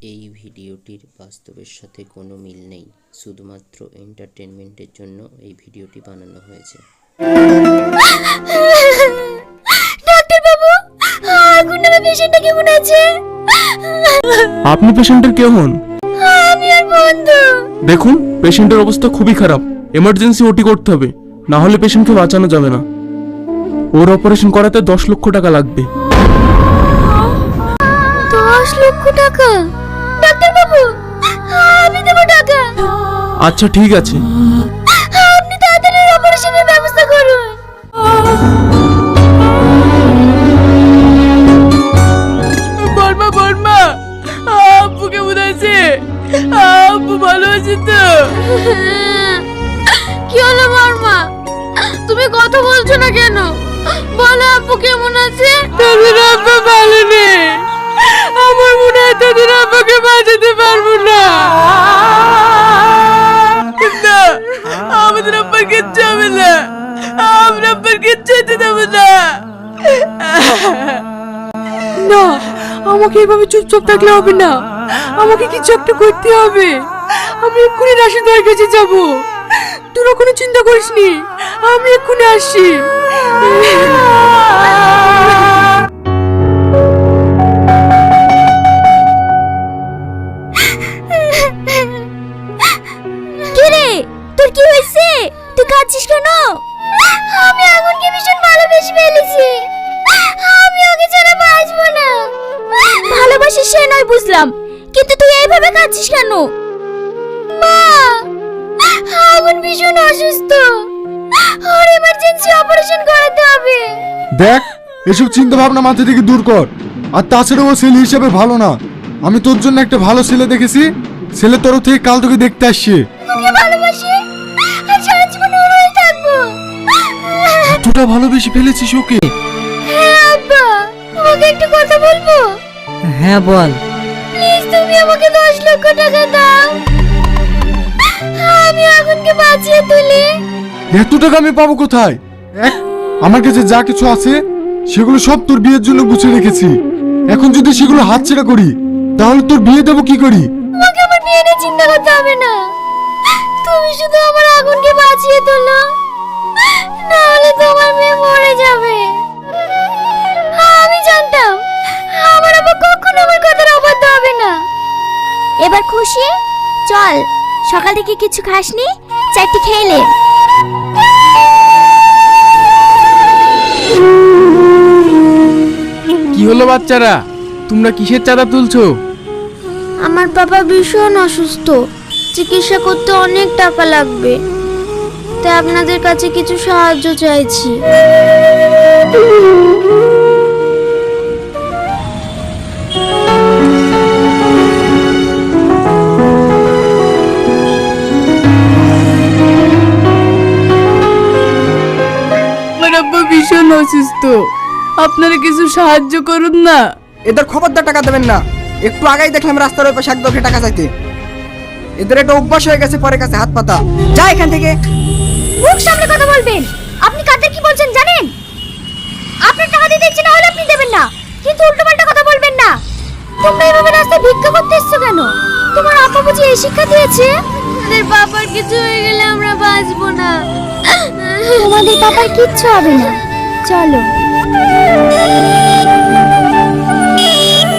এই ভিডিওটির বাস্তবের সাথে কোনো মিল নেই, শুধুমাত্র এন্টারটেনমেন্টের জন্য এই ভিডিওটি বানানো হয়েছে। ডাক্তার বাবু, এখন আমার পেশেন্টটা কেমন আছে? আপনি পেশেন্টের কে হন? আমি আর বন্ধু। দেখুন, পেশেন্টের অবস্থা খুবই খারাপ, এমার্জেন্সি ওটি করতে হবে, না হলে পেশেন্টকে বাঁচানো যাবে না। ওর অপারেশন করাতে 10 লক্ষ টাকা লাগবে। 10 লক্ষ টাকা? ডাক্তার বাবু, আমি দেব টাকা। আচ্ছা ঠিক আছে, আপনি তাড়াতাড়ি অপারেশনের ব্যবস্থা করুন। বর্মা, আব্বু কেমন আছে? আব্বু ভালো আছে তো? কি হলো বর্মা, তুমি কথা বলছো না কেন? বলো আব্বু কেমন আছে? তোদের আব্বা ভালো নেই, আমার মনে হয় তোদের আব্বাকে বাঁচাতে পারবো না। না, আমাদের আব্বার কিচ্ছু হবে না, আমরা আব্বার কিচ্ছু হতে দেবো না। না, আমাকে এভাবে চুপচাপ থাকলে হবে না, আমাকে কিছু একটা করতে হবে। আমি এক্ষুনি রাশিদার কাছে যাব, তোরা কোনো চিন্তা করিস নি, আমি এক্ষুনি আসছি। কি রে, তোর কি হয়েছে? তুই কাঁদছিস কেন? আমি আগুনকে ভীষণ ভালোবেসে ফেলেছি, আমি ওকে ছাড়া বাঁচবো না। ভালোবাসিস সে নয় বুঝলাম, কিন্তু তুই এইভাবে কাঁদছিস কেন? মা, আগুন ভীষণ অসুস্থ, ওর এমার্জেন্সি অপারেশন করাতে হবে। দেখ, এসব চিন্তা ভাবনা মাথা থেকে দূর কর। আর তাছাড়া ও ছেলে হিসেবে ভালো না। আমি তোর জন্য একটা ভালো ছেলে দেখেছি, ছেলের তরফ থেকে কাল তোকে দেখতে আসছে। ওকে ভালোবাসি আর সারা জীবন ওর হয়ে থাকবো। এতটা ভালোবেসে ফেলেছিস ওকে? হ্যাঁ আব্বা, তোমাকে একটা কথা বলবো? হ্যাঁ বল। প্লিজ তুমি আমাকে 10 লক্ষ টাকা দাও, আমি আগুনকে বাঁচিয়ে তুলি। এত টাকা আমি পাবো কোথায়? আমার কাছে যা কিছু আছে সেগুলো সব তোর বিয়ের জন্য গুছিয়ে রেখেছি। এখন যদি সেগুলো হাতছাড়া করি তাহলে তোর বিয়ে দেবো কি করি? তোমাকে আমার বিয়ে নিয়ে চিন্তা করতে হবে না, তুমি শুধু আমার আগুনকে বাঁচিয়ে তোলো, নাহলে তোমার মেয়ে মরে যাবে। আমি জানতাম আমার আব্বা কখনো আমার কথার অবাধ্য হবে না। এবার খুশি? চল, সকাল থেকে কিছু খাসনি, চারটি খেয়ে নে। কি হলো বাচ্চারা, তোমরা কিসের চাঁদা তুলছো? আমার বাবা ভীষণ অসুস্থ, চিকিৎসা করতে অনেক টাকা লাগবে, তাই আপনাদের কাছে কিছু সাহায্য চাইছি। আমার আব্বা ভীষণ অসুস্থ, আপনারা কিছু সাহায্য করুন না। এদের খবরদার টাকা দেবেন না। একটু আগেই দেখলাম রাস্তার ওই পাশে একদমকে টাকা চাইতে। এদের একটা অভ্যাস হয়ে গেছে পরের কাছে হাত পাতা। যা এখান থেকে। মুখ সামনে কথা বলবেন। আপনি কাদের কি বলছেন জানেন? আপনার টাকা দিয়ে দেখছি, না হলে আপনি দেবেন না, কিন্তু উল্টোপাল্টা কথা বলবেন না। তোমরা এভাবে রাস্তায় ভিক্ষা করতে এসছো কেন? তোমার আপা বুঝি এই শিক্ষা দিয়েছে? আমাদের বাবার কিছু হয়ে গেলে আমরা বাঁচবো না। তোমাদের বাবার কিচ্ছু হবে না, চলো।